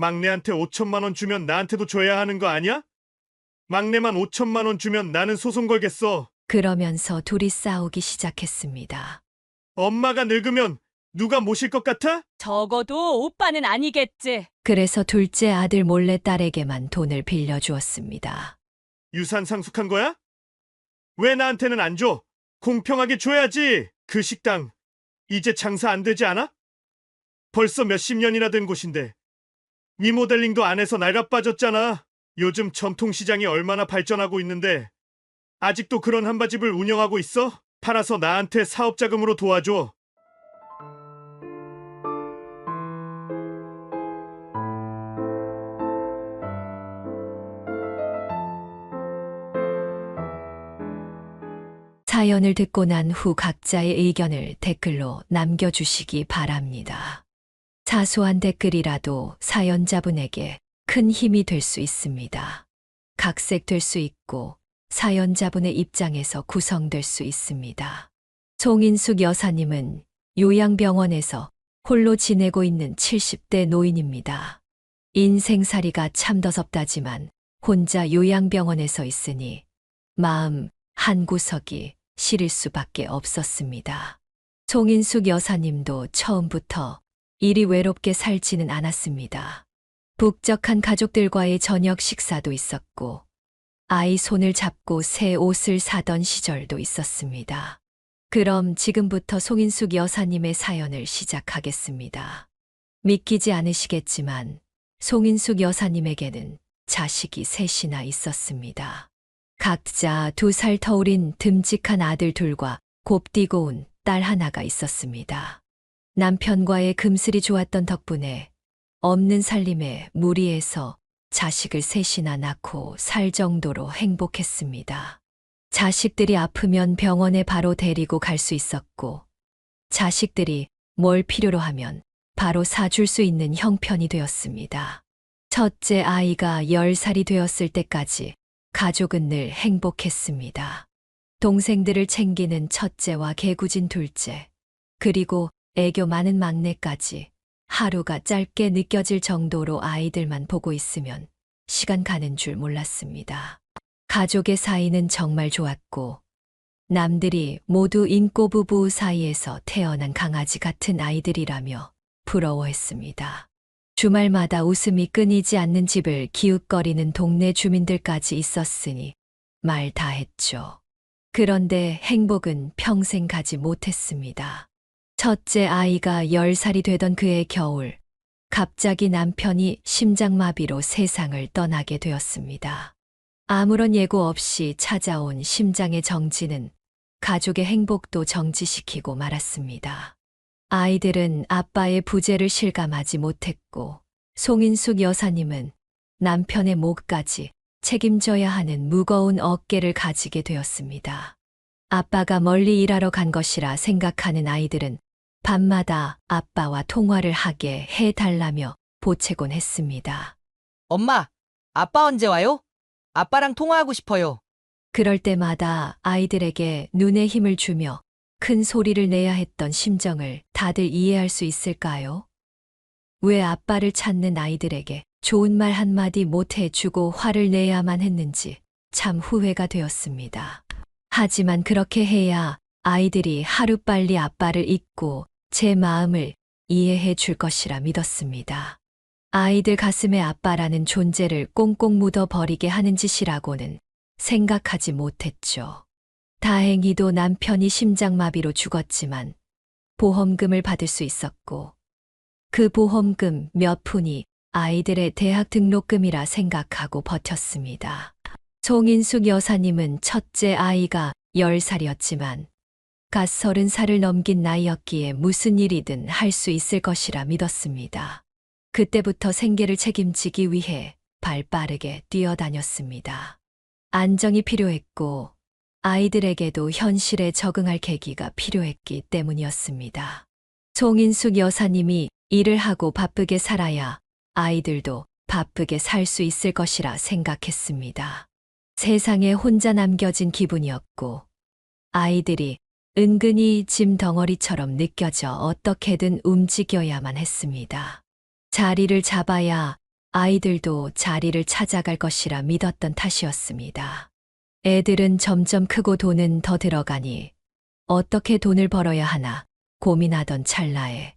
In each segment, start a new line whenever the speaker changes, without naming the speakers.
막내한테 5천만 원 주면 나한테도 줘야 하는 거 아니야? 막내만 5천만 원 주면 나는 소송 걸겠어.
그러면서 둘이 싸우기 시작했습니다.
엄마가 늙으면 누가 모실 것 같아?
적어도 오빠는 아니겠지.
그래서 둘째 아들 몰래 딸에게만 돈을 빌려주었습니다.
유산 상속한 거야? 왜 나한테는 안 줘? 공평하게 줘야지. 그 식당 이제 장사 안 되지 않아? 벌써 몇십 년이나 된 곳인데 리모델링도 안 해서 낡아 빠졌잖아. 요즘 전통시장이 얼마나 발전하고 있는데 아직도 그런 한바집을 운영하고 있어? 팔아서 나한테 사업자금으로 도와줘.
사연을 듣고 난 후 각자의 의견을 댓글로 남겨주시기 바랍니다. 사소한 댓글이라도 사연자분에게 큰 힘이 될 수 있습니다. 각색될 수 있고 사연자분의 입장에서 구성될 수 있습니다. 송인숙 여사님은 요양병원에서 홀로 지내고 있는 70대 노인입니다. 인생살이가 참 더섭다지만 혼자 요양병원에서 있으니 마음 한구석이 시릴 수밖에 없었습니다. 송인숙 여사님도 처음부터 이리 외롭게 살지는 않았습니다. 북적한 가족들과의 저녁 식사도 있었고 아이 손을 잡고 새 옷을 사던 시절도 있었습니다. 그럼 지금부터 송인숙 여사님의 사연을 시작하겠습니다. 믿기지 않으시겠지만 송인숙 여사님에게는 자식이 셋이나 있었습니다. 각자 2살 터울인 듬직한 아들 둘과 곱디고 온 딸 하나가 있었습니다. 남편과의 금슬이 좋았던 덕분에 없는 살림에 무리해서 자식을 셋이나 낳고 살 정도로 행복했습니다. 자식들이 아프면 병원에 바로 데리고 갈 수 있었고, 자식들이 뭘 필요로 하면 바로 사줄 수 있는 형편이 되었습니다. 첫째 아이가 10살이 되었을 때까지 가족은 늘 행복했습니다. 동생들을 챙기는 첫째와 개구진 둘째, 그리고 애교 많은 막내까지 하루가 짧게 느껴질 정도로 아이들만 보고 있으면 시간 가는 줄 몰랐습니다. 가족의 사이는 정말 좋았고 남들이 모두 인꼬 부부 사이에서 태어난 강아지 같은 아이들이라며 부러워했습니다. 주말마다 웃음이 끊이지 않는 집을 기웃거리는 동네 주민들까지 있었으니 말 다 했죠. 그런데 행복은 평생 가지 못했습니다. 첫째 아이가 10살이 되던 그해 겨울, 갑자기 남편이 심장마비로 세상을 떠나게 되었습니다. 아무런 예고 없이 찾아온 심장의 정지는 가족의 행복도 정지시키고 말았습니다. 아이들은 아빠의 부재를 실감하지 못했고 송인숙 여사님은 남편의 목까지 책임져야 하는 무거운 어깨를 가지게 되었습니다. 아빠가 멀리 일하러 간 것이라 생각하는 아이들은 밤마다 아빠와 통화를 하게 해달라며 보채곤 했습니다.
엄마, 아빠 언제 와요? 아빠랑 통화하고 싶어요.
그럴 때마다 아이들에게 눈에 힘을 주며 큰 소리를 내야 했던 심정을 다들 이해할 수 있을까요? 왜 아빠를 찾는 아이들에게 좋은 말 한마디 못 해주고 화를 내야만 했는지 참 후회가 되었습니다. 하지만 그렇게 해야 아이들이 하루빨리 아빠를 잊고 제 마음을 이해해 줄 것이라 믿었습니다. 아이들 가슴에 아빠라는 존재를 꽁꽁 묻어버리게 하는 짓이라고는 생각하지 못했죠. 다행히도 남편이 심장마비로 죽었지만 보험금을 받을 수 있었고 그 보험금 몇 푼이 아이들의 대학 등록금이라 생각하고 버텼습니다. 송인숙 여사님은 첫째 아이가 10살이었지만 갓 30살을 넘긴 나이였기에 무슨 일이든 할 수 있을 것이라 믿었습니다. 그때부터 생계를 책임지기 위해 발 빠르게 뛰어다녔습니다. 안정이 필요했고 아이들에게도 현실에 적응할 계기가 필요했기 때문이었습니다. 송인숙 여사님이 일을 하고 바쁘게 살아야 아이들도 바쁘게 살 수 있을 것이라 생각했습니다. 세상에 혼자 남겨진 기분이었고 아이들이 은근히 짐 덩어리처럼 느껴져 어떻게든 움직여야만 했습니다. 자리를 잡아야 아이들도 자리를 찾아갈 것이라 믿었던 탓이었습니다. 애들은 점점 크고 돈은 더 들어가니 어떻게 돈을 벌어야 하나 고민하던 찰나에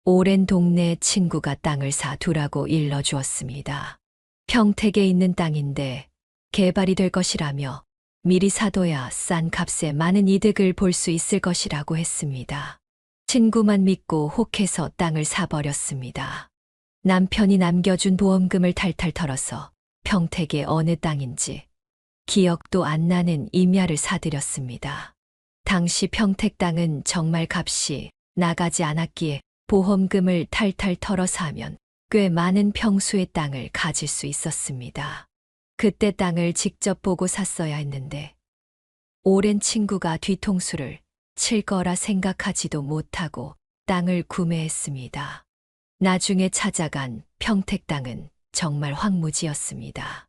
오랜 동네 친구가 땅을 사 두라고 일러주었습니다. 평택에 있는 땅인데 개발이 될 것이라며 미리 사둬야 싼 값에 많은 이득을 볼 수 있을 것이라고 했습니다. 친구만 믿고 혹해서 땅을 사버렸습니다. 남편이 남겨준 보험금을 탈탈 털어서 평택의 어느 땅인지 기억도 안 나는 임야를 사들였습니다. 당시 평택 땅은 정말 값이 나가지 않았기에 보험금을 탈탈 털어 사면 꽤 많은 평수의 땅을 가질 수 있었습니다. 그때 땅을 직접 보고 샀어야 했는데 오랜 친구가 뒤통수를 칠 거라 생각하지도 못하고 땅을 구매했습니다. 나중에 찾아간 평택 땅은 정말 황무지였습니다.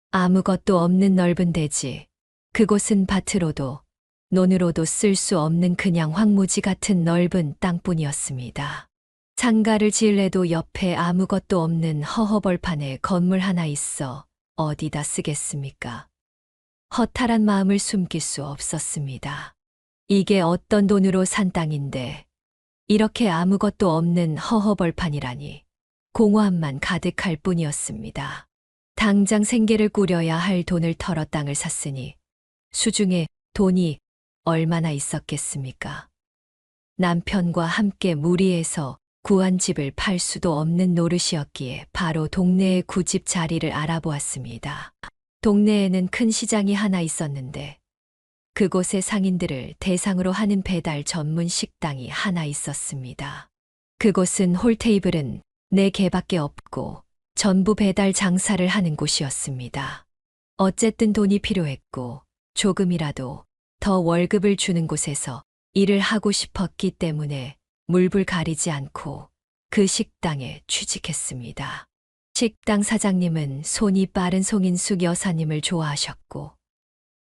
아무것도 없는 넓은 대지, 그곳은 밭으로도 논으로도 쓸 수 없는 그냥 황무지 같은 넓은 땅뿐이었습니다. 상가를 지을래도 옆에 아무것도 없는 허허벌판에 건물 하나 있어 어디다 쓰겠습니까? 허탈한 마음을 숨길 수 없었습니다. 이게 어떤 돈으로 산 땅인데 이렇게 아무것도 없는 허허벌판이라니 공허함만 가득할 뿐이었습니다. 당장 생계를 꾸려야 할 돈을 털어 땅을 샀으니 수중에 돈이 얼마나 있었겠습니까? 남편과 함께 무리해서 구한 집을 팔 수도 없는 노릇이었기에 바로 동네의 구집 자리를 알아보았습니다. 동네에는 큰 시장이 하나 있었는데 그곳에 상인들을 대상으로 하는 배달 전문 식당이 하나 있었습니다. 그곳은 홀테이블은 4개밖에 없고 전부 배달 장사를 하는 곳이었습니다. 어쨌든 돈이 필요했고 조금이라도 더 월급을 주는 곳에서 일을 하고 싶었기 때문에 물불 가리지 않고 그 식당에 취직했습니다. 식당 사장님은 손이 빠른 송인숙 여사님을 좋아하셨고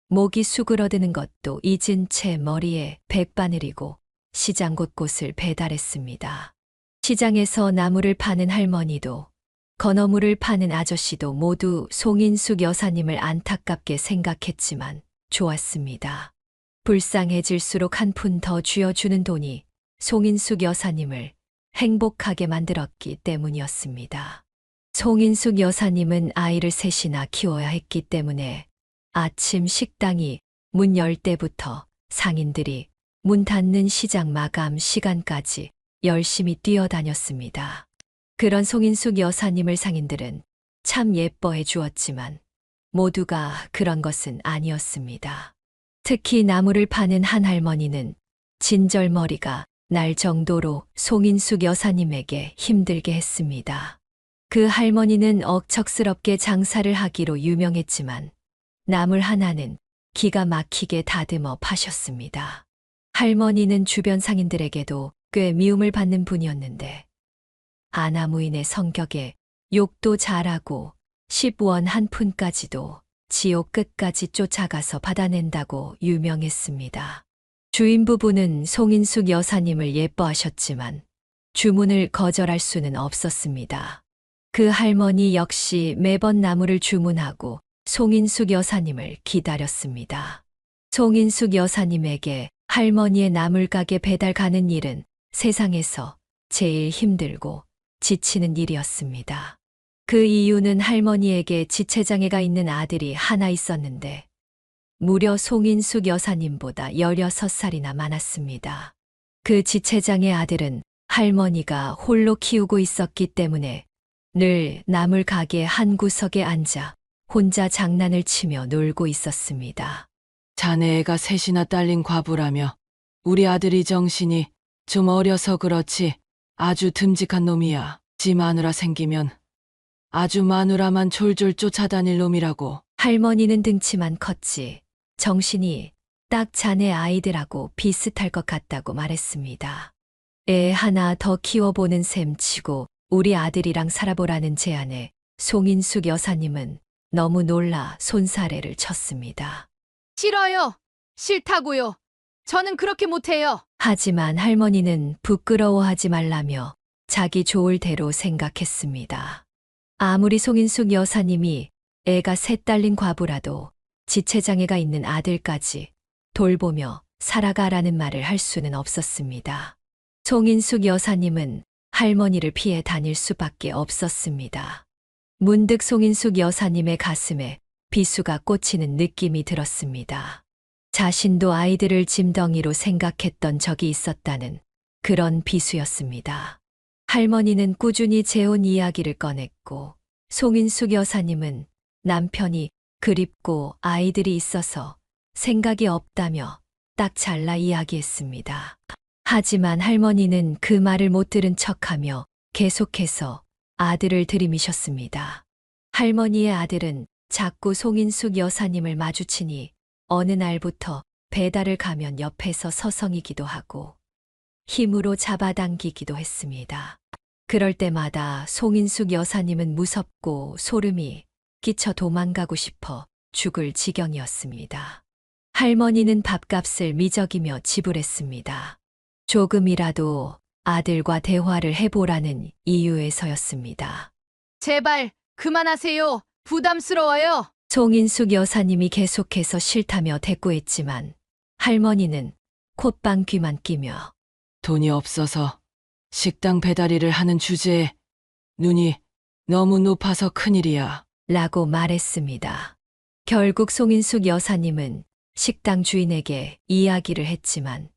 목이 수그러드는 것도 잊은 채 머리에 백바늘이고 시장 곳곳을 배달했습니다. 시장에서 나물을 파는 할머니도 건어물을 파는 아저씨도 모두 송인숙 여사님을 안타깝게 생각했지만 좋았습니다. 불쌍해질수록 한 푼 더 쥐어주는 돈이 송인숙 여사님을 행복하게 만들었기 때문이었습니다. 송인숙 여사님은 아이를 셋이나 키워야 했기 때문에 아침 식당이 문 열 때부터 상인들이 문 닫는 시장 마감 시간까지 열심히 뛰어다녔습니다. 그런 송인숙 여사님을 상인들은 참 예뻐해 주었지만 모두가 그런 것은 아니었습니다. 특히 나물을 파는 한 할머니는 진절머리가 날 정도로 송인숙 여사님에게 힘들게 했습니다. 그 할머니는 억척스럽게 장사를 하기로 유명했지만 나물 하나는 기가 막히게 다듬어 파셨습니다. 할머니는 주변 상인들에게도 꽤 미움을 받는 분이었는데 아나무인의 성격에 욕도 잘하고 10원 한 푼까지도 지옥 끝까지 쫓아가서 받아낸다고 유명했습니다. 주인 부부는 송인숙 여사님을 예뻐하셨지만 주문을 거절할 수는 없었습니다. 그 할머니 역시 매번 나물을 주문하고 송인숙 여사님을 기다렸습니다. 송인숙 여사님에게 할머니의 나물가게 배달 가는 일은 세상에서 제일 힘들고 지치는 일이었습니다. 그 이유는 할머니에게 지체장애가 있는 아들이 하나 있었는데 무려 송인숙 여사님보다 16살이나 많았습니다. 그 지체장애 아들은 할머니가 홀로 키우고 있었기 때문에 늘 나물 가게 한 구석에 앉아 혼자 장난을 치며 놀고 있었습니다.
자네 애가 셋이나 딸린 과부라며 우리 아들이 정신이 좀 어려서 그렇지 아주 듬직한 놈이야. 지 마누라 생기면 아주 마누라만 졸졸 쫓아다닐 놈이라고.
할머니는 등치만 컸지 정신이 딱 자네 아이들하고 비슷할 것 같다고 말했습니다. 애 하나 더 키워보는 셈 치고 우리 아들이랑 살아보라는 제안에 송인숙 여사님은 너무 놀라 손사래를 쳤습니다.
싫어요. 싫다고요. 저는 그렇게 못해요.
하지만 할머니는 부끄러워하지 말라며 자기 좋을 대로 생각했습니다. 아무리 송인숙 여사님이 애가 셋 딸린 과부라도 지체장애가 있는 아들까지 돌보며 살아가라는 말을 할 수는 없었습니다. 송인숙 여사님은 할머니를 피해 다닐 수밖에 없었습니다. 문득 송인숙 여사님의 가슴에 비수가 꽂히는 느낌이 들었습니다. 자신도 아이들을 짐덩이로 생각했던 적이 있었다는 그런 비수였습니다. 할머니는 꾸준히 재혼 이야기를 꺼냈고 송인숙 여사님은 남편이 그립고 아이들이 있어서 생각이 없다며 딱 잘라 이야기했습니다. 하지만 할머니는 그 말을 못 들은 척하며 계속해서 아들을 들이미셨습니다. 할머니의 아들은 자꾸 송인숙 여사님을 마주치니 어느 날부터 배달을 가면 옆에서 서성이기도 하고 힘으로 잡아당기기도 했습니다. 그럴 때마다 송인숙 여사님은 무섭고 소름이 끼쳐 도망가고 싶어 죽을 지경이었습니다. 할머니는 밥값을 미적이며 지불했습니다. 조금이라도 아들과 대화를 해보라는 이유에서였습니다.
제발 그만하세요. 부담스러워요.
송인숙 여사님이 계속해서 싫다며 대꾸했지만 할머니는 콧방 귀만 끼며
돈이 없어서 식당 배달일을 하는 주제에 눈이 너무 높아서 큰일이야.
라고 말했습니다. 결국 송인숙 여사님은 식당 주인에게 이야기를 했지만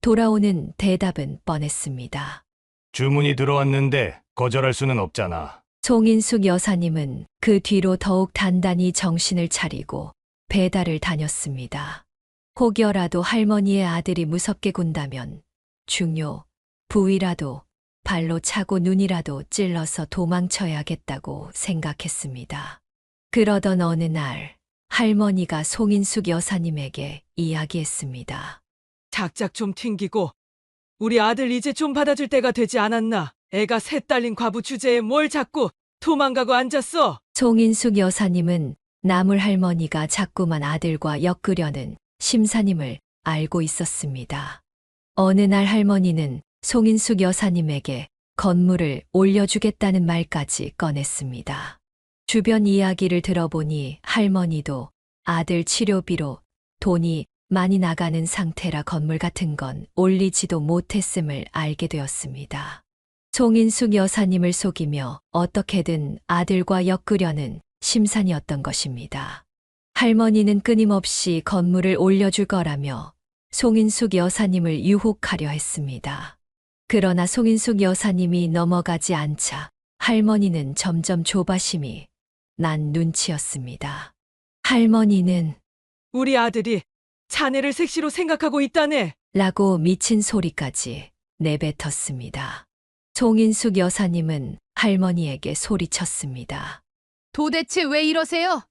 돌아오는 대답은 뻔했습니다.
주문이 들어왔는데 거절할 수는 없잖아.
송인숙 여사님은 그 뒤로 더욱 단단히 정신을 차리고 배달을 다녔습니다. 혹여라도 할머니의 아들이 무섭게 군다면 중요 부위라도 발로 차고 눈이라도 찔러서 도망쳐야겠다고 생각했습니다. 그러던 어느 날 할머니가 송인숙 여사님에게 이야기했습니다.
작작 좀 튕기고 우리 아들 이제 좀 받아줄 때가 되지 않았나? 애가 셋 딸린 과부 주제에 뭘 자꾸 도망가고 앉았어?
송인숙 여사님은 나물 할머니가 자꾸만 아들과 엮으려는 심사님을 알고 있었습니다. 어느 날 할머니는 송인숙 여사님에게 건물을 올려주겠다는 말까지 꺼냈습니다. 주변 이야기를 들어보니 할머니도 아들 치료비로 돈이 많이 나가는 상태라 건물 같은 건 올리지도 못했음을 알게 되었습니다. 송인숙 여사님을 속이며 어떻게든 아들과 엮으려는 심산이었던 것입니다. 할머니는 끊임없이 건물을 올려줄 거라며 송인숙 여사님을 유혹하려 했습니다. 그러나 송인숙 여사님이 넘어가지 않자 할머니는 점점 조바심이 난 눈치였습니다. 할머니는
우리 아들이 자네를 색시로 생각하고 있다네.
라고 미친 소리까지 내뱉었습니다. 송인숙 여사님은 할머니에게 소리쳤습니다.
도대체 왜 이러세요?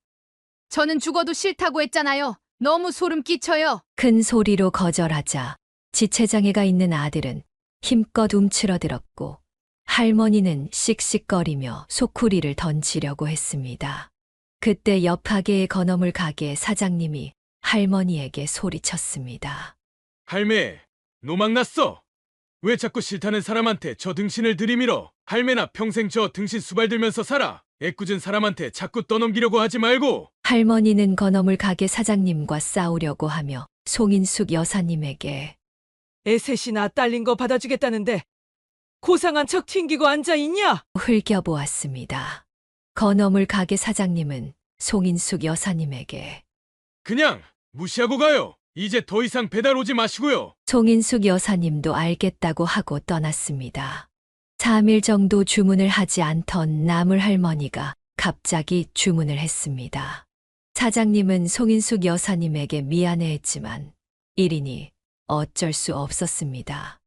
저는 죽어도 싫다고 했잖아요. 너무 소름 끼쳐요.
큰 소리로 거절하자 지체장애가 있는 아들은 힘껏 움츠러들었고 할머니는 씩씩거리며 소쿠리를 던지려고 했습니다. 그때 옆 가게의 건어물 가게 사장님이 할머니에게 소리쳤습니다.
할매, 노망났어. 왜 자꾸 싫다는 사람한테 저 등신을 들이밀어? 할매나 평생 저 등신 수발 들면서 살아. 애꿎은 사람한테 자꾸 떠넘기려고 하지 말고.
할머니는 건어물 가게 사장님과 싸우려고 하며 송인숙 여사님에게
애 셋이나 딸린 거 받아주겠다는데 고상한 척 튕기고 앉아있냐?
흘겨보았습니다. 건어물 가게 사장님은 송인숙 여사님에게
그냥 무시하고 가요. 이제 더 이상 배달 오지 마시고요.
송인숙 여사님도 알겠다고 하고 떠났습니다. 3일 정도 주문을 하지 않던 나물 할머니가 갑자기 주문을 했습니다. 사장님은 송인숙 여사님에게 미안해했지만 1인이 어쩔 수 없었습니다.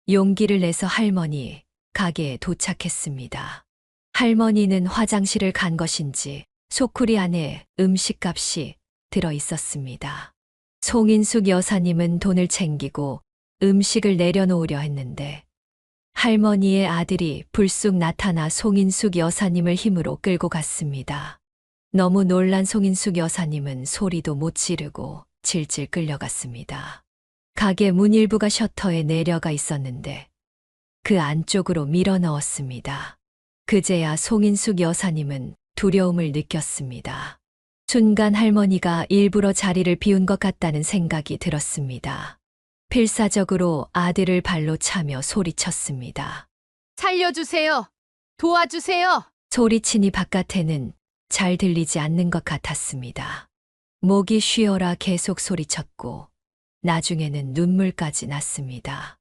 용기를 내서 할머니 가게에 도착했습니다. 할머니는 화장실을 간 것인지 소쿠리 안에 음식값이 들어 있었습니다. 송인숙 여사님은 돈을 챙기고 음식을 내려놓으려 했는데 할머니의 아들이 불쑥 나타나 송인숙 여사님을 힘으로 끌고 갔습니다. 너무 놀란 송인숙 여사님은 소리도 못 지르고 질질 끌려갔습니다. 가게 문 일부가 셔터에 내려가 있었는데 그 안쪽으로 밀어 넣었습니다. 그제야 송인숙 여사님은 두려움을 느꼈습니다. 순간 할머니가 일부러 자리를 비운 것 같다는 생각이 들었습니다. 필사적으로 아들을 발로 차며 소리쳤습니다.
살려주세요. 도와주세요.
소리치니 바깥에는 잘 들리지 않는 것 같았습니다. 목이 쉬어라 계속 소리쳤고 나중에는 눈물까지 났습니다.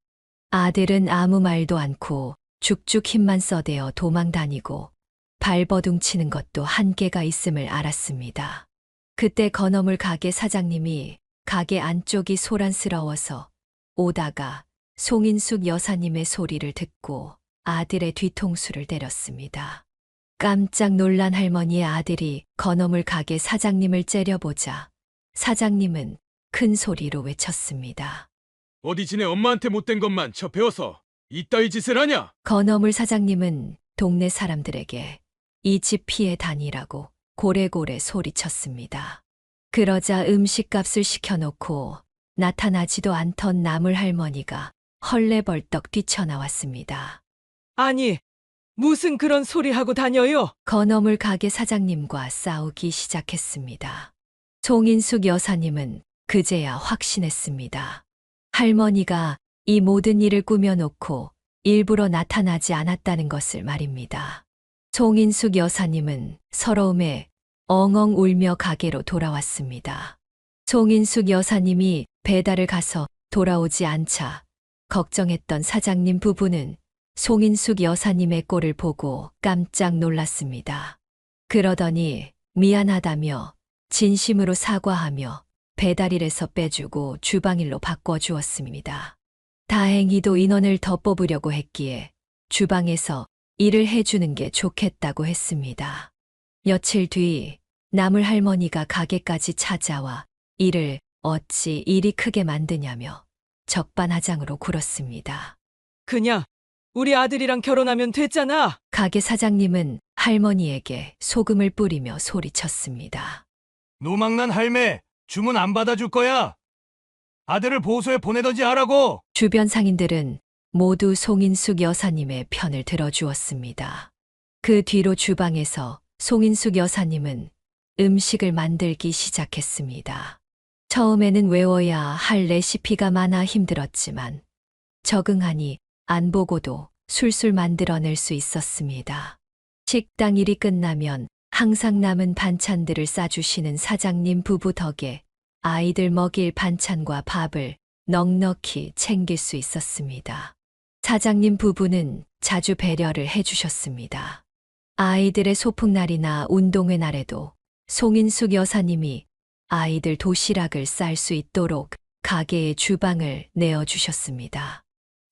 아들은 아무 말도 않고 죽죽 힘만 써대어 도망다니고 발버둥 치는 것도 한계가 있음을 알았습니다. 그때 건어물 가게 사장님이 가게 안쪽이 소란스러워서 오다가 송인숙 여사님의 소리를 듣고 아들의 뒤통수를 때렸습니다. 깜짝 놀란 할머니의 아들이 건어물 가게 사장님을 째려보자 사장님은 큰 소리로 외쳤습니다.
어디 지네 엄마한테 못된 것만 저 배워서 이따위 짓을 하냐?
건어물 사장님은 동네 사람들에게 이 집 피해 다니라고 고래고래 소리쳤습니다. 그러자 음식값을 시켜놓고 나타나지도 않던 나물 할머니가 헐레벌떡 뛰쳐나왔습니다.
아니, 무슨 그런 소리 하고 다녀요?
건어물 가게 사장님과 싸우기 시작했습니다. 송인숙 여사님은 그제야 확신했습니다. 할머니가 이 모든 일을 꾸며놓고 일부러 나타나지 않았다는 것을 말입니다. 송인숙 여사님은 서러움에 엉엉 울며 가게로 돌아왔습니다. 송인숙 여사님이 배달을 가서 돌아오지 않자 걱정했던 사장님 부부는 송인숙 여사님의 꼴을 보고 깜짝 놀랐습니다. 그러더니 미안하다며 진심으로 사과하며 배달일에서 빼주고 주방일로 바꿔주었습니다. 다행히도 인원을 더 뽑으려고 했기에 주방에서 일을 해주는 게 좋겠다고 했습니다. 며칠 뒤 나물 할머니가 가게까지 찾아와 이를 어찌 일이 크게 만드냐며 적반하장으로 굴었습니다.
그냥 우리 아들이랑 결혼하면 됐잖아.
가게 사장님은 할머니에게 소금을 뿌리며 소리쳤습니다.
노망난 할매, 주문 안 받아줄 거야. 아들을 보호소에 보내던지 하라고.
주변 상인들은 모두 송인숙 여사님의 편을 들어주었습니다. 그 뒤로 주방에서 송인숙 여사님은 음식을 만들기 시작했습니다. 처음에는 외워야 할 레시피가 많아 힘들었지만 적응하니 안 보고도 술술 만들어낼 수 있었습니다. 식당 일이 끝나면 항상 남은 반찬들을 싸주시는 사장님 부부 덕에 아이들 먹일 반찬과 밥을 넉넉히 챙길 수 있었습니다. 사장님 부부는 자주 배려를 해주셨습니다. 아이들의 소풍날이나 운동회 날에도 송인숙 여사님이 아이들 도시락을 쌀 수 있도록 가게의 주방을 내어주셨습니다.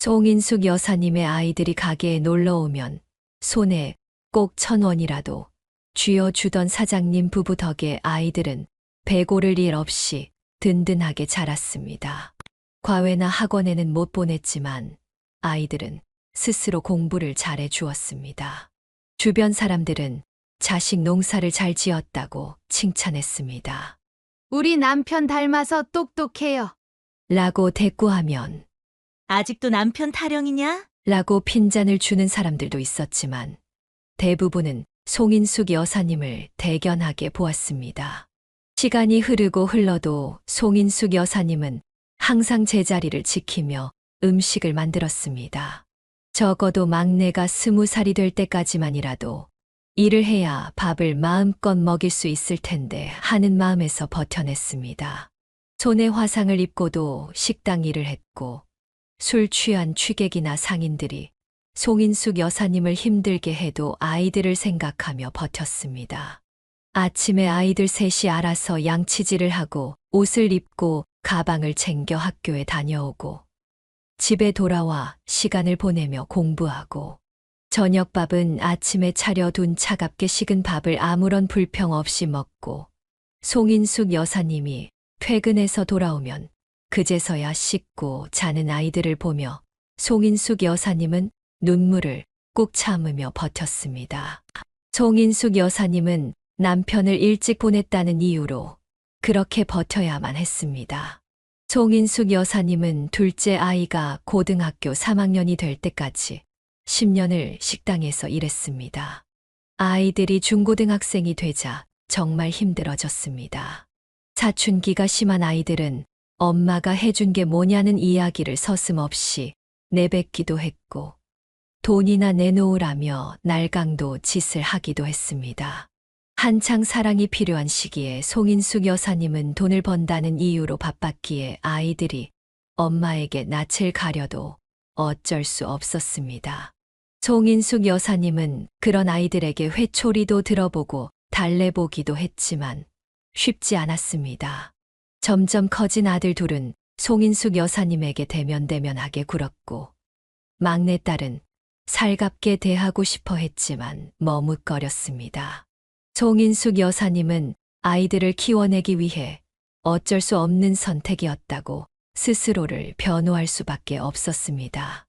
송인숙 여사님의 아이들이 가게에 놀러오면 손에 꼭 1,000원이라도 쥐어주던 사장님 부부 덕에 아이들은 배고를 일 없이 든든하게 자랐습니다. 과외나 학원에는 못 보냈지만 아이들은 스스로 공부를 잘해 주었습니다. 주변 사람들은 자식 농사를 잘 지었다고 칭찬했습니다.
우리 남편 닮아서 똑똑해요.
라고 대꾸하면
아직도 남편 타령이냐?
라고 핀잔을 주는 사람들도 있었지만 대부분은 송인숙 여사님을 대견하게 보았습니다. 시간이 흐르고 흘러도 송인숙 여사님은 항상 제자리를 지키며 음식을 만들었습니다. 적어도 막내가 20살이 될 때까지만이라도 일을 해야 밥을 마음껏 먹일 수 있을 텐데 하는 마음에서 버텨냈습니다. 손에 화상을 입고도 식당 일을 했고 술 취한 취객이나 상인들이 송인숙 여사님을 힘들게 해도 아이들을 생각하며 버텼습니다. 아침에 아이들 셋이 알아서 양치질을 하고 옷을 입고 가방을 챙겨 학교에 다녀오고 집에 돌아와 시간을 보내며 공부하고 저녁밥은 아침에 차려둔 차갑게 식은 밥을 아무런 불평 없이 먹고 송인숙 여사님이 퇴근해서 돌아오면 그제서야 씻고 자는 아이들을 보며 송인숙 여사님은 눈물을 꾹 참으며 버텼습니다. 송인숙 여사님은 남편을 일찍 보냈다는 이유로 그렇게 버텨야만 했습니다. 송인숙 여사님은 둘째 아이가 고등학교 3학년이 될 때까지 10년을 식당에서 일했습니다. 아이들이 중고등학생이 되자 정말 힘들어졌습니다. 사춘기가 심한 아이들은 엄마가 해준 게 뭐냐는 이야기를 서슴없이 내뱉기도 했고, 돈이나 내놓으라며 날강도 짓을 하기도 했습니다. 한창 사랑이 필요한 시기에 송인숙 여사님은 돈을 번다는 이유로 바빴기에 아이들이 엄마에게 낯을 가려도 어쩔 수 없었습니다. 송인숙 여사님은 그런 아이들에게 회초리도 들어보고 달래보기도 했지만 쉽지 않았습니다. 점점 커진 아들 둘은 송인숙 여사님에게 대면대면하게 굴었고, 막내딸은 살갑게 대하고 싶어 했지만 머뭇거렸습니다. 송인숙 여사님은 아이들을 키워내기 위해 어쩔 수 없는 선택이었다고 스스로를 변호할 수밖에 없었습니다.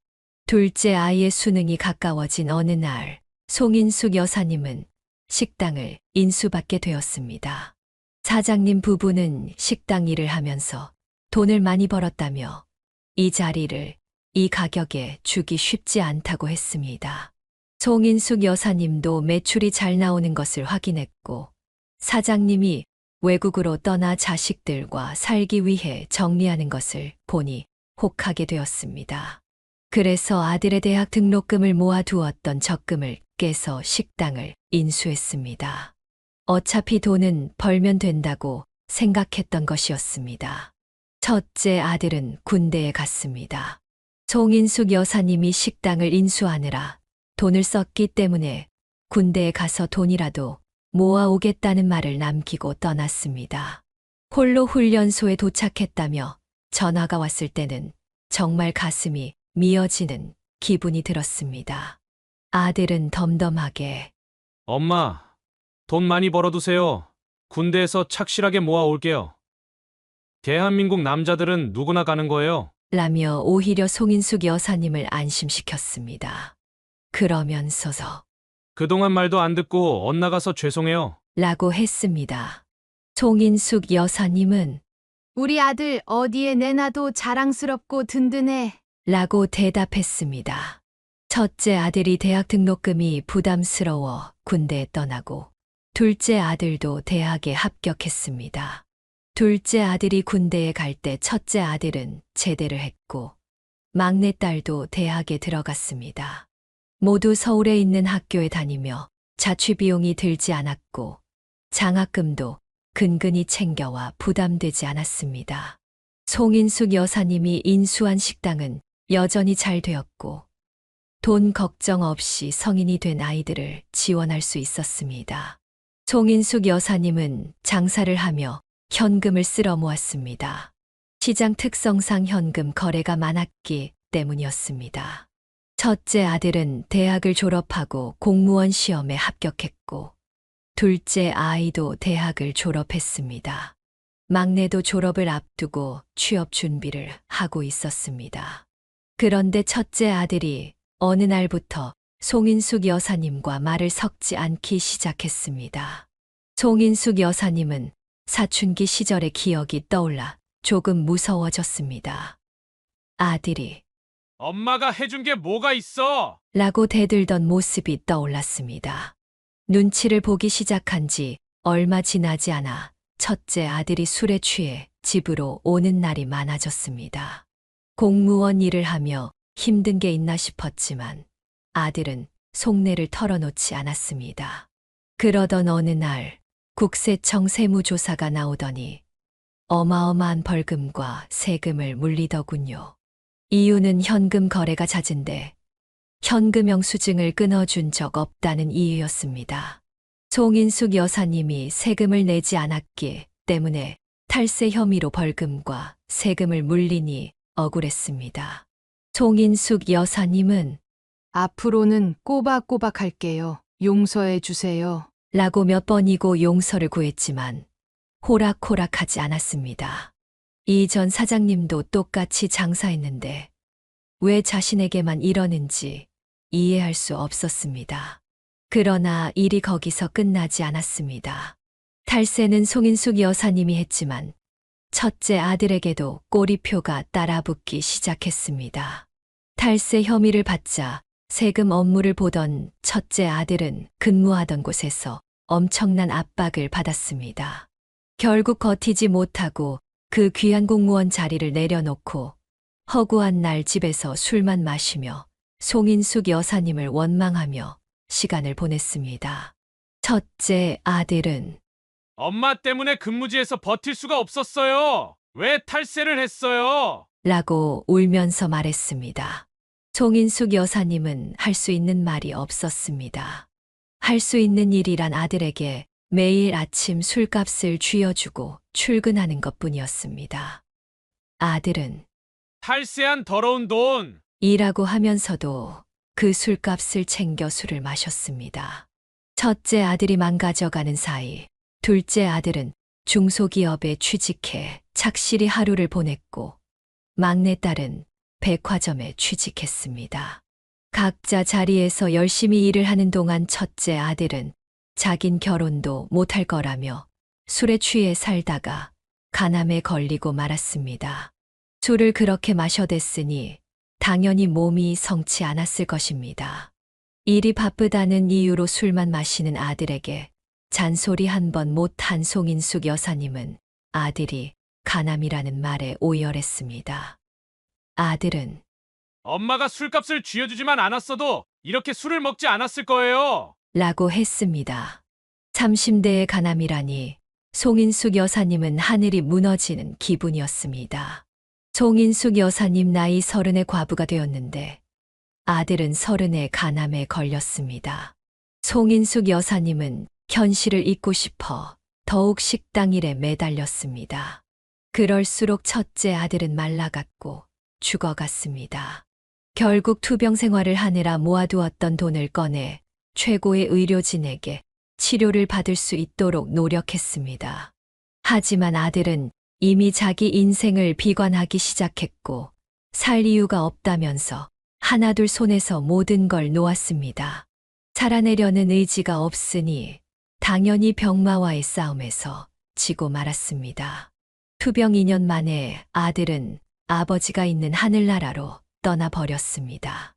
둘째 아이의 수능이 가까워진 어느 날, 송인숙 여사님은 식당을 인수받게 되었습니다. 사장님 부부는 식당 일을 하면서 돈을 많이 벌었다며 이 자리를 이 가격에 주기 쉽지 않다고 했습니다. 송인숙 여사님도 매출이 잘 나오는 것을 확인했고, 사장님이 외국으로 떠나 자식들과 살기 위해 정리하는 것을 보니 혹하게 되었습니다. 그래서 아들의 대학 등록금을 모아두었던 적금을 깨서 식당을 인수했습니다. 어차피 돈은 벌면 된다고 생각했던 것이었습니다. 첫째 아들은 군대에 갔습니다. 송인숙 여사님이 식당을 인수하느라 돈을 썼기 때문에 군대에 가서 돈이라도 모아오겠다는 말을 남기고 떠났습니다. 홀로 훈련소에 도착했다며 전화가 왔을 때는 정말 가슴이 미어지는 기분이 들었습니다. 아들은 덤덤하게
엄마, 돈 많이 벌어두세요. 군대에서 착실하게 모아올게요. 대한민국 남자들은 누구나 가는 거예요.
라며 오히려 송인숙 여사님을 안심시켰습니다. 그러면서서
그동안 말도 안 듣고 엇나가서 죄송해요.
라고 했습니다. 송인숙 여사님은
우리 아들 어디에 내놔도 자랑스럽고 든든해.
라고 대답했습니다. 첫째 아들이 대학 등록금이 부담스러워 군대에 떠나고, 둘째 아들도 대학에 합격했습니다. 둘째 아들이 군대에 갈 때 첫째 아들은 제대를 했고, 막내딸도 대학에 들어갔습니다. 모두 서울에 있는 학교에 다니며 자취비용이 들지 않았고, 장학금도 근근히 챙겨와 부담되지 않았습니다. 송인숙 여사님이 인수한 식당은 여전히 잘 되었고, 돈 걱정 없이 성인이 된 아이들을 지원할 수 있었습니다. 송인숙 여사님은 장사를 하며 현금을 쓸어 모았습니다. 시장 특성상 현금 거래가 많았기 때문이었습니다. 첫째 아들은 대학을 졸업하고 공무원 시험에 합격했고, 둘째 아이도 대학을 졸업했습니다. 막내도 졸업을 앞두고 취업 준비를 하고 있었습니다. 그런데 첫째 아들이 어느 날부터 송인숙 여사님과 말을 섞지 않기 시작했습니다. 송인숙 여사님은 사춘기 시절의 기억이 떠올라 조금 무서워졌습니다. 아들이
엄마가 해준 게 뭐가 있어?
라고 대들던 모습이 떠올랐습니다. 눈치를 보기 시작한 지 얼마 지나지 않아 첫째 아들이 술에 취해 집으로 오는 날이 많아졌습니다. 공무원 일을 하며 힘든 게 있나 싶었지만 아들은 속내를 털어놓지 않았습니다. 그러던 어느 날 국세청 세무조사가 나오더니 어마어마한 벌금과 세금을 물리더군요. 이유는 현금 거래가 잦은데 현금 영수증을 끊어준 적 없다는 이유였습니다. 송인숙 여사님이 세금을 내지 않았기 때문에 탈세 혐의로 벌금과 세금을 물리니 억울했습니다. 송인숙 여사님은
앞으로는 꼬박꼬박 할게요. 용서해 주세요.
라고 몇 번이고 용서를 구했지만 호락호락하지 않았습니다. 이전 사장님도 똑같이 장사했는데 왜 자신에게만 이러는지 이해할 수 없었습니다. 그러나 일이 거기서 끝나지 않았습니다. 탈세는 송인숙 여사님이 했지만 첫째 아들에게도 꼬리표가 따라붙기 시작했습니다. 탈세 혐의를 받자 세금 업무를 보던 첫째 아들은 근무하던 곳에서 엄청난 압박을 받았습니다. 결국 버티지 못하고 그 귀한 공무원 자리를 내려놓고 허구한 날 집에서 술만 마시며 송인숙 여사님을 원망하며 시간을 보냈습니다. 첫째 아들은
엄마 때문에 근무지에서 버틸 수가 없었어요. 왜 탈세를 했어요?
라고 울면서 말했습니다. 송인숙 여사님은 할 수 있는 말이 없었습니다. 할 수 있는 일이란 아들에게 매일 아침 술값을 쥐어주고 출근하는 것뿐이었습니다. 아들은
탈세한 더러운 돈.
일하고 하면서도 그 술값을 챙겨 술을 마셨습니다. 첫째 아들이 망가져가는 사이 둘째 아들은 중소기업에 취직해 착실히 하루를 보냈고 막내딸은 백화점에 취직했습니다. 각자 자리에서 열심히 일을 하는 동안 첫째 아들은 자긴 결혼도 못할 거라며 술에 취해 살다가 간암에 걸리고 말았습니다. 술을 그렇게 마셔댔으니 당연히 몸이 성치 않았을 것입니다. 일이 바쁘다는 이유로 술만 마시는 아들에게 잔소리 한 번 못한 송인숙 여사님은 아들이 간암이라는 말에 오열했습니다. 아들은
엄마가 술값을 쥐어주지만 않았어도 이렇게 술을 먹지 않았을 거예요.
라고 했습니다. 30대의 간암이라니 송인숙 여사님은 하늘이 무너지는 기분이었습니다. 송인숙 여사님 나이 30의 과부가 되었는데 아들은 30의 간암에 걸렸습니다. 송인숙 여사님은 현실을 잊고 싶어 더욱 식당 일에 매달렸습니다. 그럴수록 첫째 아들은 말라갔고 죽어갔습니다. 결국 투병 생활을 하느라 모아두었던 돈을 꺼내 최고의 의료진에게 치료를 받을 수 있도록 노력했습니다. 하지만 아들은 이미 자기 인생을 비관하기 시작했고 살 이유가 없다면서 하나둘 손에서 모든 걸 놓았습니다. 살아내려는 의지가 없으니 당연히 병마와의 싸움에서 지고 말았습니다. 투병 2년 만에 아들은 아버지가 있는 하늘나라로 떠나버렸습니다.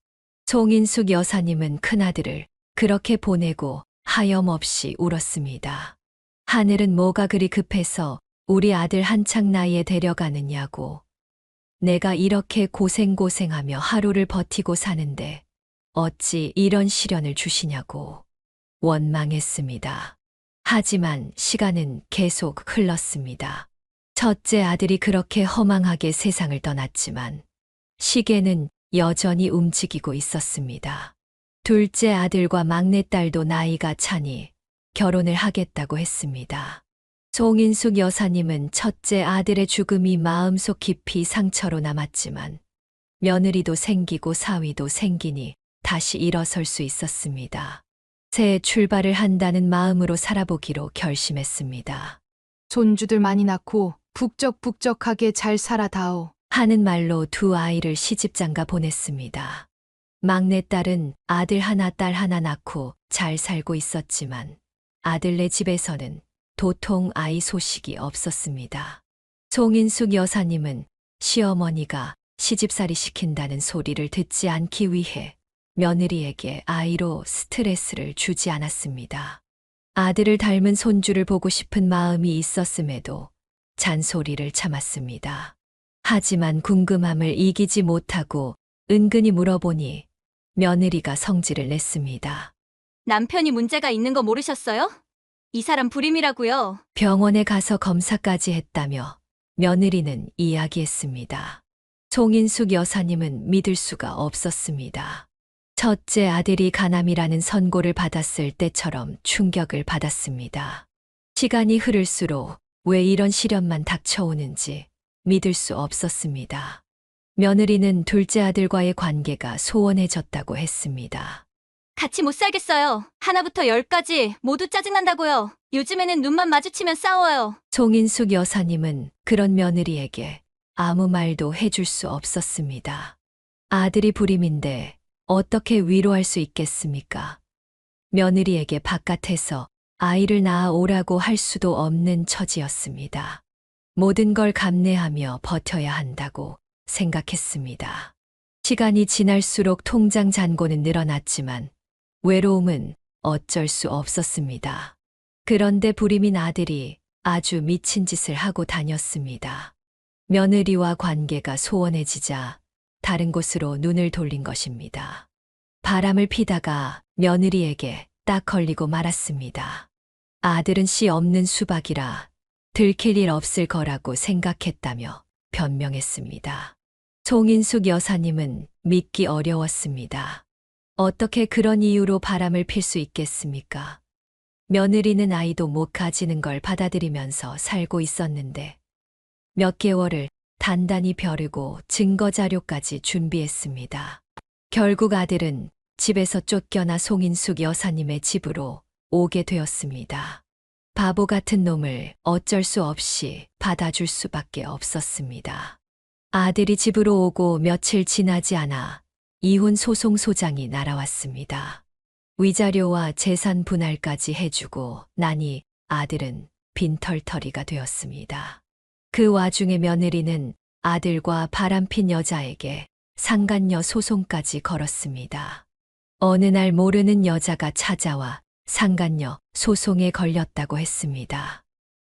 송인숙 여사님은 큰아들을 그렇게 보내고 하염없이 울었습니다. 하늘은 뭐가 그리 급해서 우리 아들 한창 나이에 데려가느냐고. 내가 이렇게 고생하며 하루를 버티고 사는데 어찌 이런 시련을 주시냐고 원망했습니다. 하지만 시간은 계속 흘렀습니다. 첫째 아들이 그렇게 허망하게 세상을 떠났지만 시계는 여전히 움직이고 있었습니다. 둘째 아들과 막내딸도 나이가 차니 결혼을 하겠다고 했습니다. 송인숙 여사님은 첫째 아들의 죽음이 마음속 깊이 상처로 남았지만 며느리도 생기고 사위도 생기니 다시 일어설 수 있었습니다. 새 출발을 한다는 마음으로 살아보기로 결심했습니다.
손주들 많이 낳고 북적북적하게 잘 살아다오.
하는 말로 두 아이를 시집장가 보냈습니다. 막내딸은 아들 하나 딸 하나 낳고 잘 살고 있었지만 아들네 집에서는 도통 아이 소식이 없었습니다. 송인숙 여사님은 시어머니가 시집살이 시킨다는 소리를 듣지 않기 위해 며느리에게 아이로 스트레스를 주지 않았습니다. 아들을 닮은 손주를 보고 싶은 마음이 있었음에도 잔소리를 참았습니다. 하지만 궁금함을 이기지 못하고 은근히 물어보니 며느리가 성질을 냈습니다.
남편이 문제가 있는 거 모르셨어요? 이 사람 불임이라고요.
병원에 가서 검사까지 했다며 며느리는 이야기했습니다. 송인숙 여사님은 믿을 수가 없었습니다. 첫째 아들이 간암이라는 선고를 받았을 때처럼 충격을 받았습니다. 시간이 흐를수록 왜 이런 시련만 닥쳐오는지 믿을 수 없었습니다. 며느리는 둘째 아들과의 관계가 소원해졌다고 했습니다.
같이 못 살겠어요. 하나부터 10까지 모두 짜증난다고요. 요즘에는 눈만 마주치면 싸워요.
송인숙 여사님은 그런 며느리에게 아무 말도 해줄 수 없었습니다. 아들이 불임인데 어떻게 위로할 수 있겠습니까? 며느리에게 바깥에서 아이를 낳아 오라고 할 수도 없는 처지였습니다. 모든 걸 감내하며 버텨야 한다고 생각했습니다. 시간이 지날수록 통장 잔고는 늘어났지만 외로움은 어쩔 수 없었습니다. 그런데 불임인 아들이 아주 미친 짓을 하고 다녔습니다. 며느리와 관계가 소원해지자 다른 곳으로 눈을 돌린 것입니다. 바람을 피다가 며느리에게 딱 걸리고 말았습니다. 아들은 씨 없는 수박이라 들킬 일 없을 거라고 생각했다며 변명했습니다. 송인숙 여사님은 믿기 어려웠습니다. 어떻게 그런 이유로 바람을 필 수 있겠습니까? 며느리는 아이도 못 가지는 걸 받아들이면서 살고 있었는데 몇 개월을 단단히 벼르고 증거 자료까지 준비했습니다. 결국 아들은 집에서 쫓겨나 송인숙 여사님의 집으로 오게 되었습니다. 바보 같은 놈을 어쩔 수 없이 받아줄 수밖에 없었습니다. 아들이 집으로 오고 며칠 지나지 않아 이혼 소송 소장이 날아왔습니다. 위자료와 재산 분할까지 해주고 나니 아들은 빈털터리가 되었습니다. 그 와중에 며느리는 아들과 바람핀 여자에게 상간녀 소송까지 걸었습니다. 어느 날 모르는 여자가 찾아와 상간녀 소송에 걸렸다고 했습니다.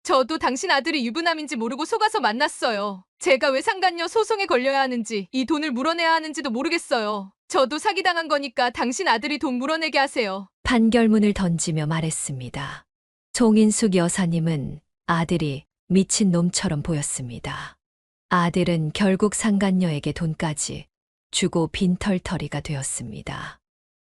저도 당신 아들이 유부남인지 모르고 속아서 만났어요. 제가 왜 상간녀 소송에 걸려야 하는지, 이 돈을 물어내야 하는지도 모르겠어요. 저도 사기당한 거니까 당신 아들이 돈 물어내게 하세요.
판결문을 던지며 말했습니다. 송인숙 여사님은 아들이 미친 놈처럼 보였습니다. 아들은 결국 상간녀에게 돈까지 주고 빈털터리가 되었습니다.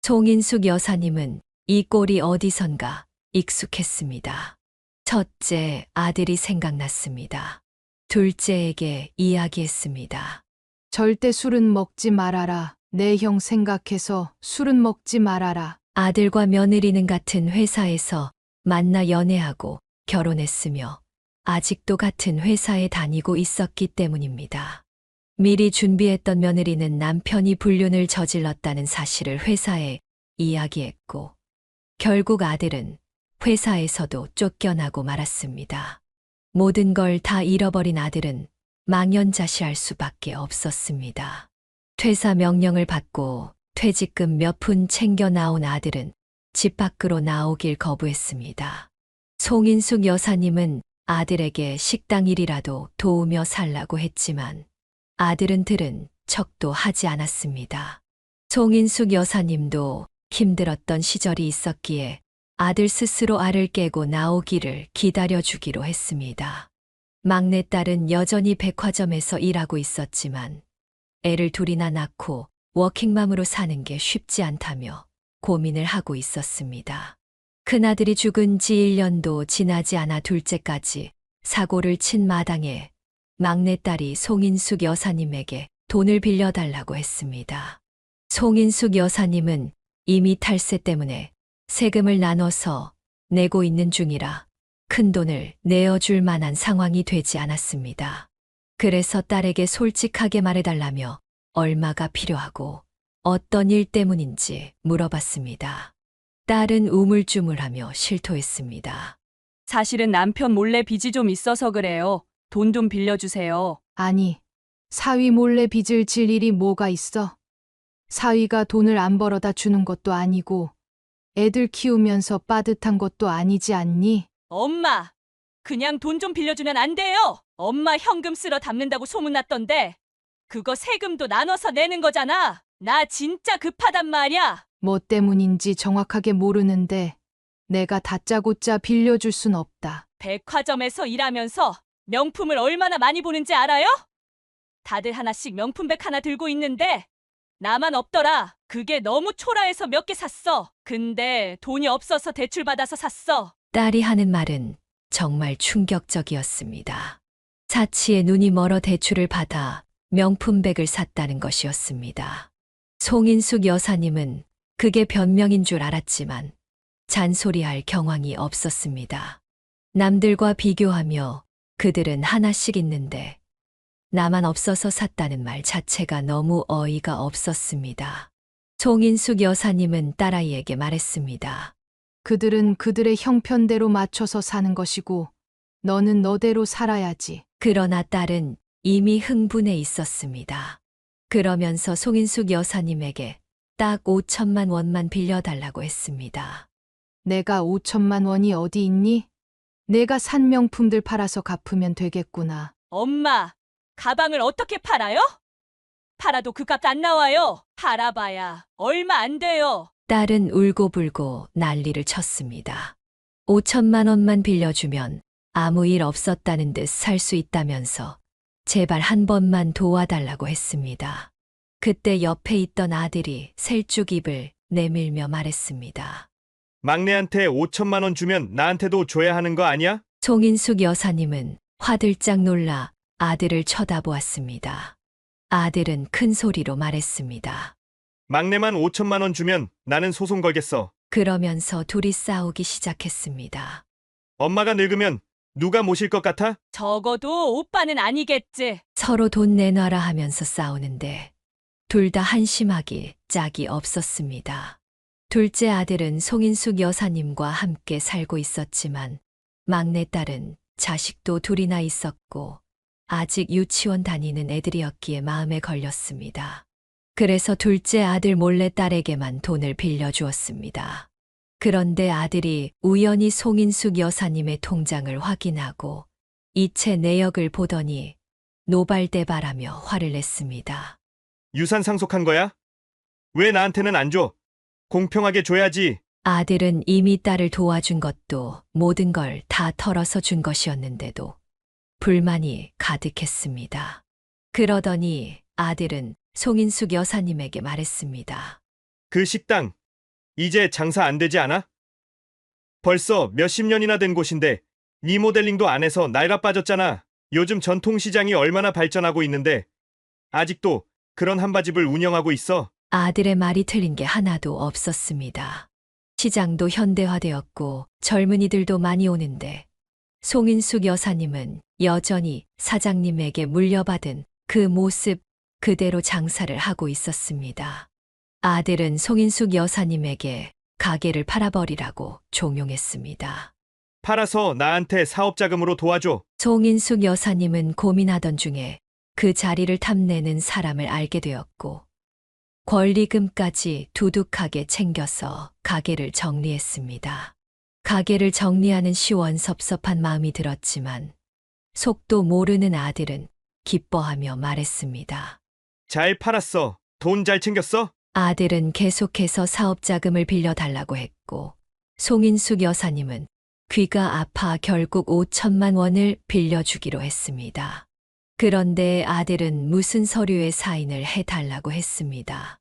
송인숙 여사님은 이 꼴이 어디선가 익숙했습니다. 첫째, 아들이 생각났습니다. 둘째에게 이야기했습니다.
절대 술은 먹지 말아라. 내 형 생각해서 술은 먹지 말아라.
아들과 며느리는 같은 회사에서 만나 연애하고 결혼했으며 아직도 같은 회사에 다니고 있었기 때문입니다. 미리 준비했던 며느리는 남편이 불륜을 저질렀다는 사실을 회사에 이야기했고 결국 아들은 회사에서도 쫓겨나고 말았습니다. 모든 걸 다 잃어버린 아들은 망연자실할 수밖에 없었습니다. 퇴사 명령을 받고 퇴직금 몇 푼 챙겨 나온 아들은 집 밖으로 나오길 거부했습니다. 송인숙 여사님은 아들에게 식당 일이라도 도우며 살라고 했지만 아들은 들은 척도 하지 않았습니다. 송인숙 여사님도 힘들었던 시절이 있었기에 아들 스스로 알을 깨고 나오기를 기다려주기로 했습니다. 막내딸은 여전히 백화점에서 일하고 있었지만 애를 둘이나 낳고 워킹맘으로 사는 게 쉽지 않다며 고민을 하고 있었습니다. 큰아들이 죽은 지 1년도 지나지 않아 둘째까지 사고를 친 마당에 막내딸이 송인숙 여사님에게 돈을 빌려달라고 했습니다. 송인숙 여사님은 이미 탈세 때문에 세금을 나눠서 내고 있는 중이라 큰돈을 내어줄 만한 상황이 되지 않았습니다. 그래서 딸에게 솔직하게 말해달라며 얼마가 필요하고 어떤 일 때문인지 물어봤습니다. 딸은 우물쭈물하며 실토했습니다.
사실은 남편 몰래 빚이 좀 있어서 그래요. 돈 좀 빌려주세요.
아니, 사위 몰래 빚을 질 일이 뭐가 있어? 사위가 돈을 안 벌어다 주는 것도 아니고 애들 키우면서 빠듯한 것도 아니지 않니?
엄마, 그냥 돈 좀 빌려주면 안 돼요? 엄마 현금 쓸어 담는다고 소문났던데 그거 세금도 나눠서 내는 거잖아. 나 진짜 급하단 말이야.
뭐 때문인지 정확하게 모르는데 내가 다짜고짜 빌려줄 순 없다.
백화점에서 일하면서 명품을 얼마나 많이 보는지 알아요? 다들 하나씩 명품백 하나 들고 있는데 나만 없더라. 그게 너무 초라해서 몇 개 샀어. 근데 돈이 없어서 대출받아서 샀어.
딸이 하는 말은 정말 충격적이었습니다. 사치에 눈이 멀어 대출을 받아 명품백을 샀다는 것이었습니다. 송인숙 여사님은 그게 변명인 줄 알았지만 잔소리할 경황이 없었습니다. 남들과 비교하며 그들은 하나씩 있는데 나만 없어서 샀다는 말 자체가 너무 어이가 없었습니다. 송인숙 여사님은 딸아이에게 말했습니다.
그들은 그들의 형편대로 맞춰서 사는 것이고 너는 너대로 살아야지.
그러나 딸은 이미 흥분해 있었습니다. 그러면서 송인숙 여사님에게 딱 5천만 원만 빌려달라고 했습니다.
내가 5천만 원이 어디 있니? 내가 산 명품들 팔아서 갚으면 되겠구나.
엄마, 가방을 어떻게 팔아요? 팔아도 그 값 안 나와요. 팔아봐야 얼마 안 돼요.
딸은 울고불고 난리를 쳤습니다. 5천만 원만 빌려주면 아무 일 없었다는 듯 살 수 있다면서 제발 한 번만 도와달라고 했습니다. 그때 옆에 있던 아들이 셀쭉 입을 내밀며 말했습니다.
막내한테 5천만 원 주면 나한테도 줘야 하는 거 아니야?
송인숙 여사님은 화들짝 놀라 아들을 쳐다보았습니다. 아들은 큰 소리로 말했습니다.
막내만 5천만 원 주면 나는 소송 걸겠어.
그러면서 둘이 싸우기 시작했습니다.
엄마가 늙으면 누가 모실 것 같아?
적어도 오빠는 아니겠지.
서로 돈 내놔라 하면서 싸우는데 둘 다 한심하기 짝이 없었습니다. 둘째 아들은 송인숙 여사님과 함께 살고 있었지만 막내딸은 자식도 둘이나 있었고 아직 유치원 다니는 애들이었기에 마음에 걸렸습니다. 그래서 둘째 아들 몰래 딸에게만 돈을 빌려주었습니다. 그런데 아들이 우연히 송인숙 여사님의 통장을 확인하고 이체 내역을 보더니 노발대발하며 화를 냈습니다.
유산 상속한 거야? 왜 나한테는 안 줘? 공평하게 줘야지.
아들은 이미 딸을 도와준 것도 모든 걸 다 털어서 준 것이었는데도 불만이 가득했습니다. 그러더니 아들은 송인숙 여사님에게 말했습니다.
그 식당 이제 장사 안 되지 않아? 벌써 몇십 년이나 된 곳인데 리모델링도 안 해서 낡아 빠졌잖아. 요즘 전통시장이 얼마나 발전하고 있는데 아직도 그런 한바집을 운영하고 있어.
아들의 말이 틀린 게 하나도 없었습니다. 시장도 현대화되었고 젊은이들도 많이 오는데 송인숙 여사님은 여전히 사장님에게 물려받은 그 모습 그대로 장사를 하고 있었습니다. 아들은 송인숙 여사님에게 가게를 팔아버리라고 종용했습니다.
팔아서 나한테 사업 자금으로 도와줘.
송인숙 여사님은 고민하던 중에 그 자리를 탐내는 사람을 알게 되었고 권리금까지 두둑하게 챙겨서 가게를 정리했습니다. 가게를 정리하는 시원섭섭한 마음이 들었지만 속도 모르는 아들은 기뻐하며 말했습니다.
잘 팔았어. 돈 잘 챙겼어?
아들은 계속해서 사업자금을 빌려달라고 했고 송인숙 여사님은 귀가 아파 결국 5천만 원을 빌려주기로 했습니다. 그런데 아들은 무슨 서류에 사인을 해달라고 했습니다.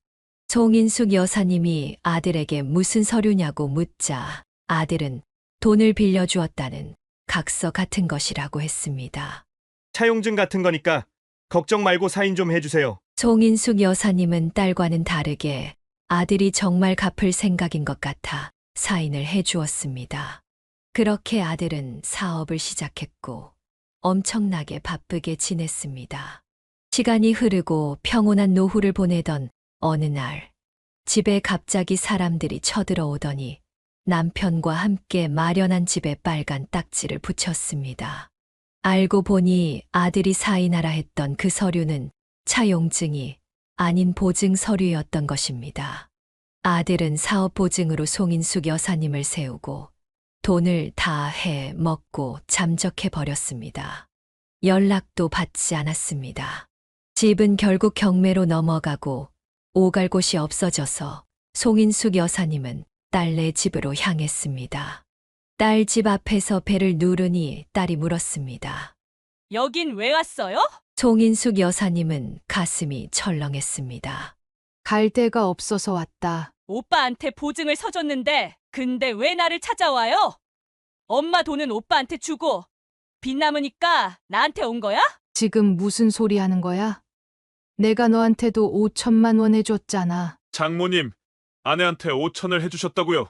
송인숙 여사님이 아들에게 무슨 서류냐고 묻자 아들은 돈을 빌려주었다는 각서 같은 것이라고 했습니다.
차용증 같은 거니까 걱정 말고 사인 좀 해주세요.
송인숙 여사님은 딸과는 다르게 아들이 정말 갚을 생각인 것 같아 사인을 해주었습니다. 그렇게 아들은 사업을 시작했고 엄청나게 바쁘게 지냈습니다. 시간이 흐르고 평온한 노후를 보내던 어느 날 집에 갑자기 사람들이 쳐들어오더니 남편과 함께 마련한 집에 빨간 딱지를 붙였습니다. 알고 보니 아들이 사인하라 했던 그 서류는 차용증이 아닌 보증 서류였던 것입니다. 아들은 사업 보증으로 송인숙 여사님을 세우고 돈을 다 해 먹고 잠적해 버렸습니다. 연락도 받지 않았습니다. 집은 결국 경매로 넘어가고 오갈 곳이 없어져서 송인숙 여사님은 딸네 집으로 향했습니다. 딸 집 앞에서 배를 누르니 딸이 물었습니다.
여긴 왜 왔어요?
송인숙 여사님은 가슴이 철렁했습니다.
갈 데가 없어서 왔다.
오빠한테 보증을 서줬는데 근데 왜 나를 찾아와요? 엄마 돈은 오빠한테 주고 빚 남으니까 나한테 온 거야?
지금 무슨 소리 하는 거야? 내가 너한테도 5천만 원 해줬잖아.
장모님, 아내한테 5천을 해주셨다고요.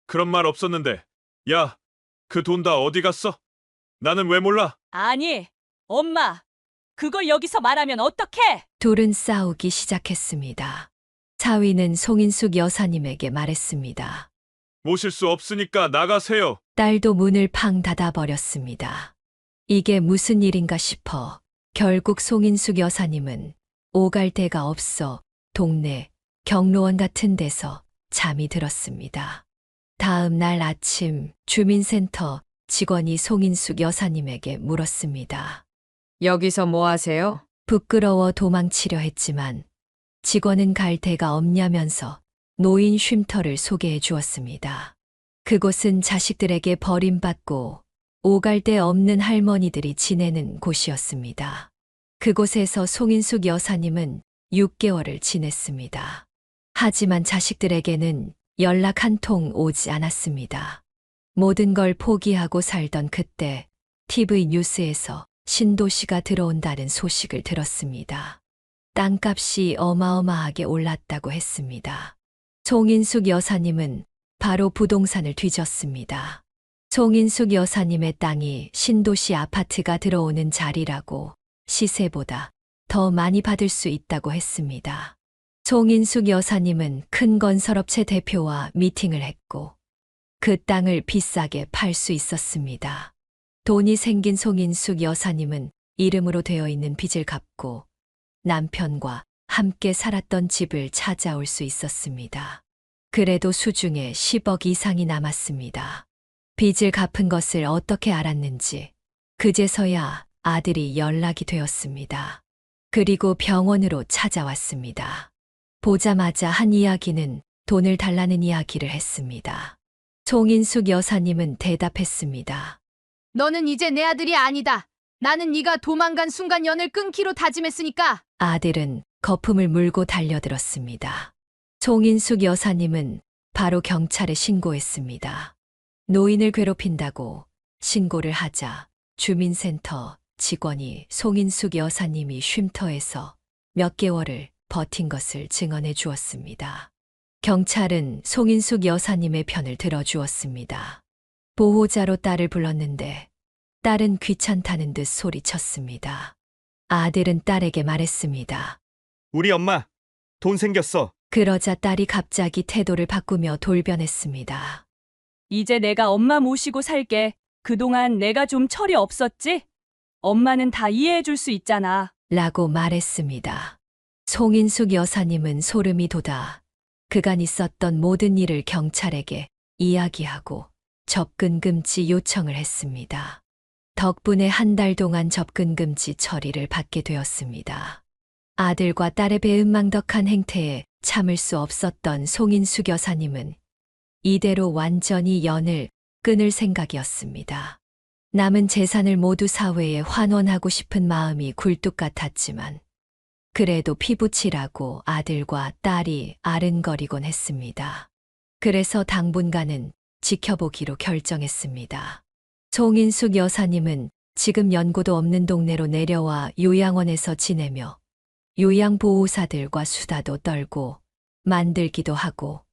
그런 말 없었는데. 야, 그 돈 다 어디 갔어? 나는 왜 몰라?
아니, 엄마. 그걸 여기서 말하면 어떡해?
둘은 싸우기 시작했습니다. 사위는 송인숙 여사님에게 말했습니다.
모실 수 없으니까 나가세요.
딸도 문을 팡 닫아버렸습니다. 이게 무슨 일인가 싶어 결국 송인숙 여사님은 오갈 데가 없어 동네 경로원 같은 데서 잠이 들었습니다. 다음 날 아침 주민센터 직원이 송인숙 여사님에게 물었습니다.
여기서 뭐 하세요?
부끄러워 도망치려 했지만 직원은 갈 데가 없냐면서 노인 쉼터를 소개해 주었습니다. 그곳은 자식들에게 버림받고 오갈 데 없는 할머니들이 지내는 곳이었습니다. 그곳에서 송인숙 여사님은 6개월을 지냈습니다. 하지만 자식들에게는 연락 한 통 오지 않았습니다. 모든 걸 포기하고 살던 그때 TV 뉴스에서 신도시가 들어온다는 소식을 들었습니다. 땅값이 어마어마하게 올랐다고 했습니다. 송인숙 여사님은 바로 부동산을 뒤졌습니다. 송인숙 여사님의 땅이 신도시 아파트가 들어오는 자리라고 시세보다 더 많이 받을 수 있다고 했습니다. 송인숙 여사님은 큰 건설업체 대표와 미팅을 했고 그 땅을 비싸게 팔 수 있었습니다. 돈이 생긴 송인숙 여사님은 이름으로 되어 있는 빚을 갚고 남편과 함께 살았던 집을 찾아올 수 있었습니다. 그래도 수중에 10억 이상이 남았습니다. 빚을 갚은 것을 어떻게 알았는지 그제서야 아들이 연락이 되었습니다. 그리고 병원으로 찾아왔습니다. 보자마자 한 이야기는 돈을 달라는 이야기를 했습니다. 송인숙 여사님은 대답했습니다.
너는 이제 내 아들이 아니다. 나는 네가 도망간 순간 연을 끊기로 다짐했으니까.
아들은 거품을 물고 달려들었습니다. 송인숙 여사님은 바로 경찰에 신고했습니다. 노인을 괴롭힌다고 신고를 하자 주민센터 직원이 송인숙 여사님이 쉼터에서 몇 개월을 버틴 것을 증언해 주었습니다. 경찰은 송인숙 여사님의 편을 들어주었습니다. 보호자로 딸을 불렀는데 딸은 귀찮다는 듯 소리쳤습니다. 아들은 딸에게 말했습니다.
우리 엄마, 돈 생겼어.
그러자 딸이 갑자기 태도를 바꾸며 돌변했습니다.
이제 내가 엄마 모시고 살게. 그동안 내가 좀 철이 없었지? 엄마는 다 이해해 줄 수 있잖아.
라고 말했습니다. 송인숙 여사님은 소름이 돋아 그간 있었던 모든 일을 경찰에게 이야기하고 접근금지 요청을 했습니다. 덕분에 한 달 동안 접근금지 처리를 받게 되었습니다. 아들과 딸의 배은망덕한 행태에 참을 수 없었던 송인숙 여사님은 이대로 완전히 연을 끊을 생각이었습니다. 남은 재산을 모두 사회에 환원하고 싶은 마음이 굴뚝 같았지만 그래도 피부치라고 아들과 딸이 아른거리곤 했습니다. 그래서 당분간은 지켜보기로 결정했습니다. 송인숙 여사님은 지금 연고도 없는 동네로 내려와 요양원에서 지내며 요양보호사들과 수다도 떨고 만들기도 하고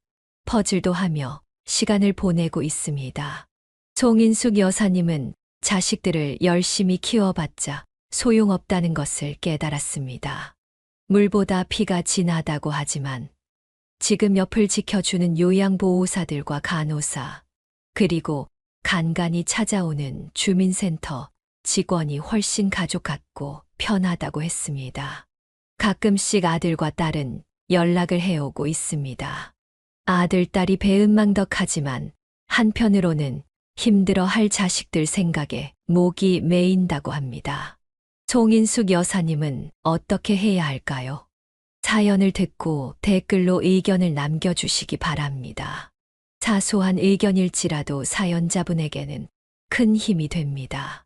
퍼즐도 하며 시간을 보내고 있습니다. 송인숙 여사님은 자식들을 열심히 키워봤자 소용없다는 것을 깨달았습니다. 물보다 피가 진하다고 하지만 지금 옆을 지켜주는 요양보호사들과 간호사, 그리고 간간히 찾아오는 주민센터 직원이 훨씬 가족 같고 편하다고 했습니다. 가끔씩 아들과 딸은 연락을 해오고 있습니다. 아들, 딸이 배은망덕하지만 한편으로는 힘들어할 자식들 생각에 목이 메인다고 합니다. 송인숙 여사님은 어떻게 해야 할까요? 사연을 듣고 댓글로 의견을 남겨주시기 바랍니다. 사소한 의견일지라도 사연자분에게는 큰 힘이 됩니다.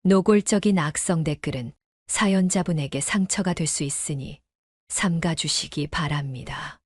노골적인 악성 댓글은 사연자분에게 상처가 될 수 있으니 삼가주시기 바랍니다.